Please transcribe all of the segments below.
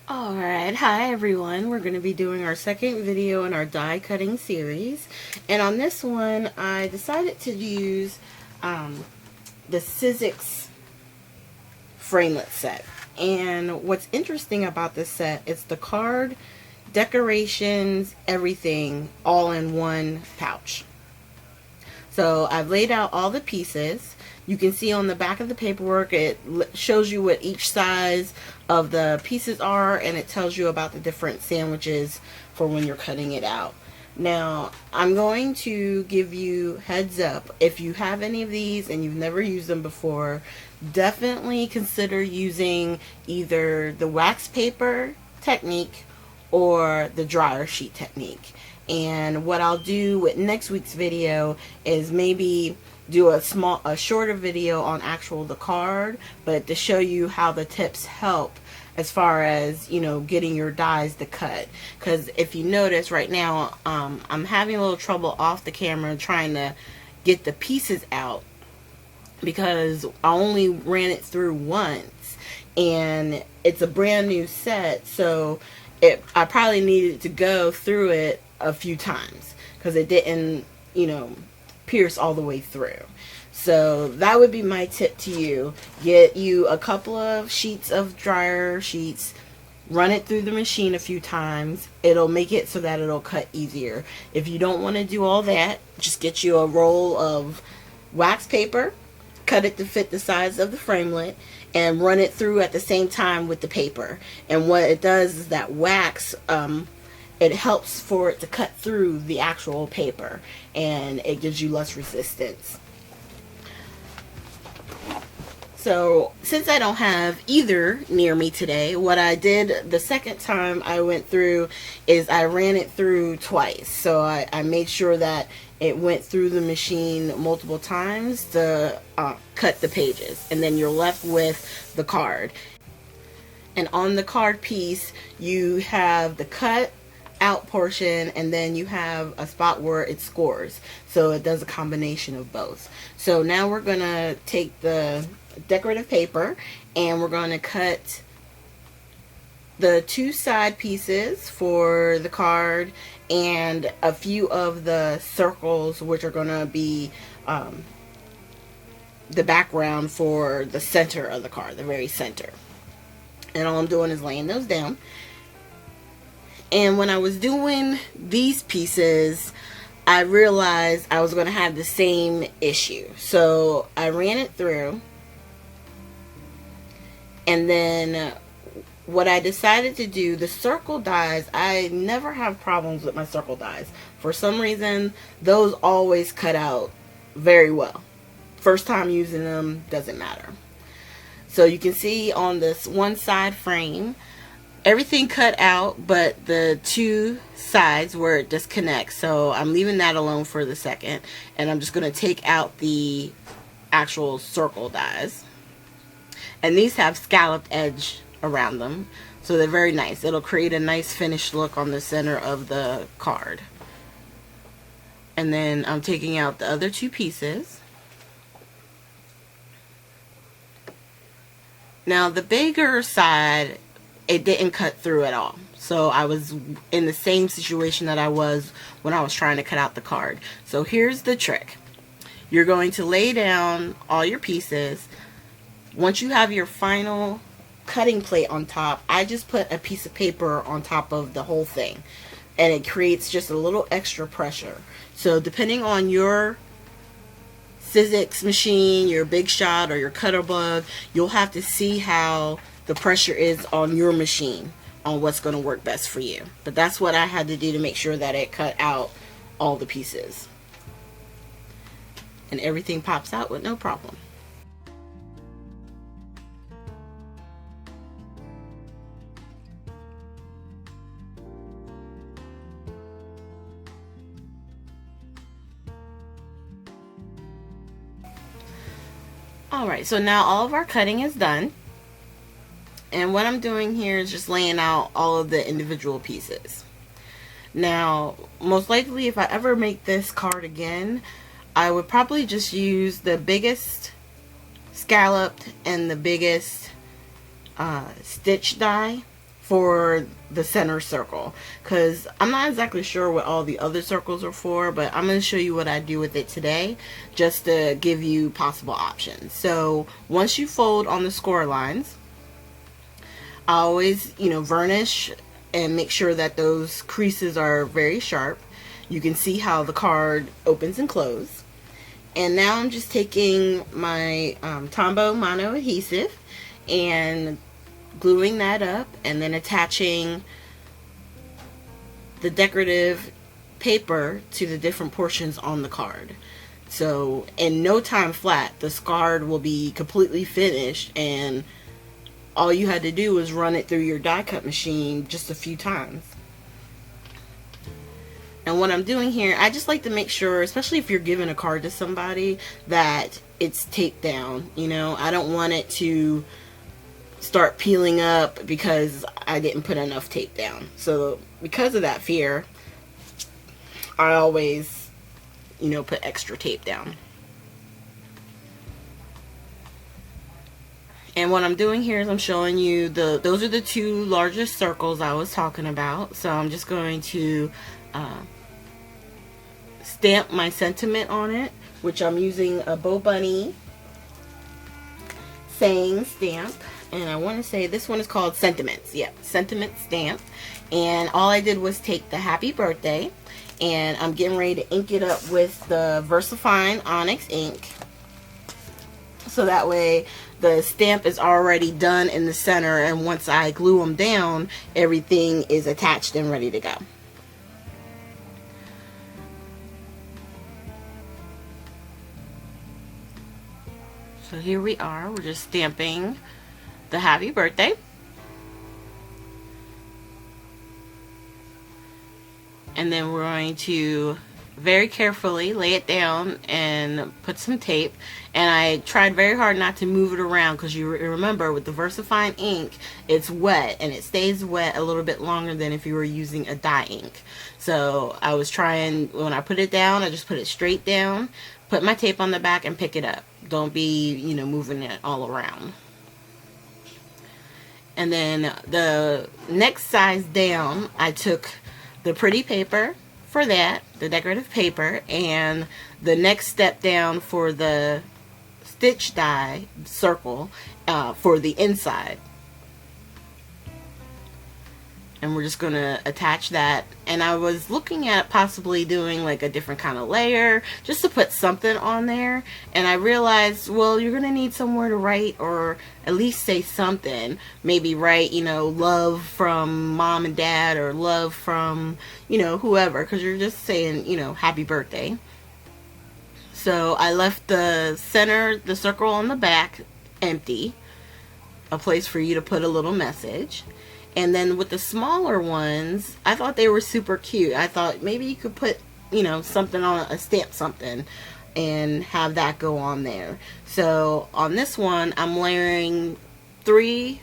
Alright, hi everyone. We're going to be doing our second video in our die cutting series. And on this one, I decided to use the Sizzix framelit set. And what's interesting about this set is the card, decorations, everything all in one pouch. So I've laid out all the pieces. You can see on the back of the paperwork it shows you what each size of the pieces are, and it tells you about the different sandwiches for when you're cutting it out. Now I'm going to give you heads up, if you have any of these and you've never used them before, definitely consider using either the wax paper technique or the dryer sheet technique. And what I'll do with next week's video is maybe do a shorter video on the card, but to show you how the tips help as far as, you know, getting your dies to cut. Because if you notice right now, I'm having a little trouble off the camera trying to get the pieces out because I only ran it through once, and it's a brand new set, so I probably needed to go through it a few times because it didn't, you know, pierce all the way through. So that would be my tip to you. Get you a couple of sheets of dryer sheets, run it through the machine a few times. It'll make it so that it'll cut easier. If you don't want to do all that, just get you a roll of wax paper, cut it to fit the size of the framelit, and run it through at the same time with the paper. And what it does is that wax, it helps for it to cut through the actual paper, and it gives you less resistance. So since I don't have either near me today, what I did the second time I went through is I ran it through twice. So I made sure that it went through the machine multiple times to cut the pages, and then you're left with the card. And on the card piece you have the cut out portion, and then you have a spot where it scores, so it does a combination of both. So now we're gonna take the decorative paper and we're going to cut the two side pieces for the card and a few of the circles, which are going to be the background for the center of the card, the very center. And all I'm doing is laying those down. And when I was doing these pieces, I realized I was going to have the same issue. So I ran it through, and then what I decided to do, the circle dies, I never have problems with my circle dies. For some reason, those always cut out very well. First time using them, doesn't matter. So you can see on this one side frame, everything cut out but the two sides where it disconnects. So I'm leaving that alone for the second, and I'm just going to take out the actual circle dies. And these have scalloped edge around them, so they're very nice. It'll create a nice finished look on the center of the card. And then I'm taking out the other two pieces. Now the bigger side, it didn't cut through at all. So I was in the same situation that I was when I was trying to cut out the card. So here's the trick. You're going to lay down all your pieces. Once you have your final cutting plate on top, I just put a piece of paper on top of the whole thing, and it creates just a little extra pressure. So depending on your Sizzix machine, your Big Shot, or your Cutterbug, you'll have to see how the pressure is on your machine on what's going to work best for you. But that's what I had to do to make sure that it cut out all the pieces. And everything pops out with no problem. Alright, so now all of our cutting is done. And what I'm doing here is just laying out all of the individual pieces. Now, most likely if I ever make this card again, I would probably just use the biggest scalloped and the biggest stitch die for the center circle, because I'm not exactly sure what all the other circles are for, but I'm going to show you what I do with it today just to give you possible options. So once you fold on the score lines, I always, varnish and make sure that those creases are very sharp. You can see how the card opens and closes. And now I'm just taking my Tombow Mono adhesive and gluing that up, and then attaching the decorative paper to the different portions on the card. So in no time flat, this card will be completely finished, and all you had to do was run it through your die cut machine just a few times. And what I'm doing here, I just like to make sure, especially if you're giving a card to somebody, that it's taped down. I don't want it to start peeling up because I didn't put enough tape down. So because of that fear, I always, put extra tape down. And what I'm doing here is I'm showing you those are the two largest circles I was talking about. So I'm just going to stamp my sentiment on it, which I'm using a Bo Bunny saying stamp. And I want to say this one is called Sentiments. Yeah, Sentiment stamp. And all I did was take the happy birthday, and I'm getting ready to ink it up with the VersaFine Onyx ink. So that way the stamp is already done in the center, and once I glue them down, everything is attached and ready to go. So here we are. We're just stamping the happy birthday. And then we're going to very carefully lay it down and put some tape. And I tried very hard not to move it around, because you remember with the VersaFine ink, it's wet and it stays wet a little bit longer than if you were using a dye ink. So I was trying, when I put it down, I just put it straight down, put my tape on the back, and pick it up. Don't be, moving it all around. And then the next size down, I took the pretty paper for that, the decorative paper, and the next step down for the stitch die circle for the inside. And we're just going to attach that. And I was looking at possibly doing like a different kind of layer just to put something on there. And I realized, well, you're going to need somewhere to write, or at least say something. Maybe write, love from mom and dad, or love from, whoever. Because you're just saying, happy birthday. So I left the center, the circle on the back, empty. A place for you to put a little message. And then with the smaller ones, I thought they were super cute. I thought maybe you could put, something on a stamp, something, and have that go on there. So on this one, I'm layering 3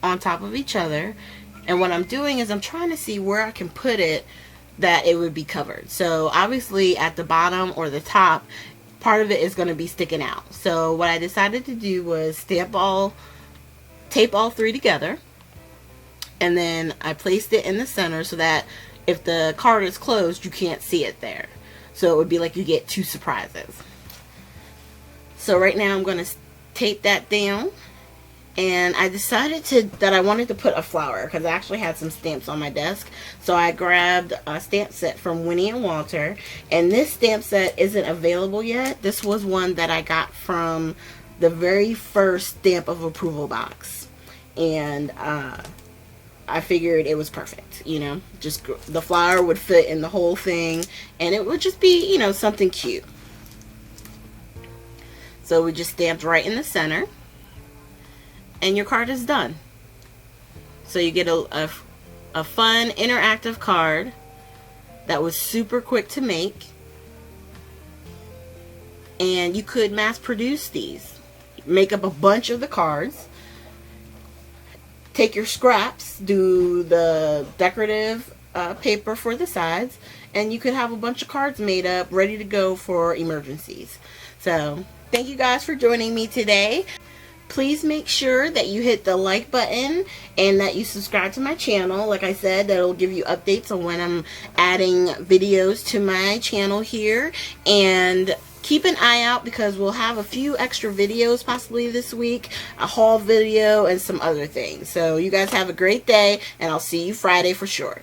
on top of each other. And what I'm doing is I'm trying to see where I can put it that it would be covered. So obviously at the bottom or the top, part of it is going to be sticking out. So what I decided to do was tape all 3 together. And then I placed it in the center so that if the card is closed, you can't see it there. So it would be like you get 2 surprises. So right now I'm going to tape that down. And I decided that I wanted to put a flower, because I actually had some stamps on my desk. So I grabbed a stamp set from Winnie and Walter. And this stamp set isn't available yet. This was one that I got from the very first stamp of approval box. And I figured it was perfect, just the flower would fit in the whole thing, and it would just be, something cute. So we just stamped right in the center, and your card is done. So you get a fun interactive card that was super quick to make, and you could mass produce these. Make up a bunch of the cards. Take your scraps, do the decorative paper for the sides, and you could have a bunch of cards made up ready to go for emergencies. So thank you guys for joining me today. please make sure that you hit the like button and that you subscribe to my channel. Like I said, that'll give you updates on when I'm adding videos to my channel here. And keep an eye out because we'll have a few extra videos possibly this week, a haul video and some other things. So you guys have a great day, and I'll see you Friday for sure.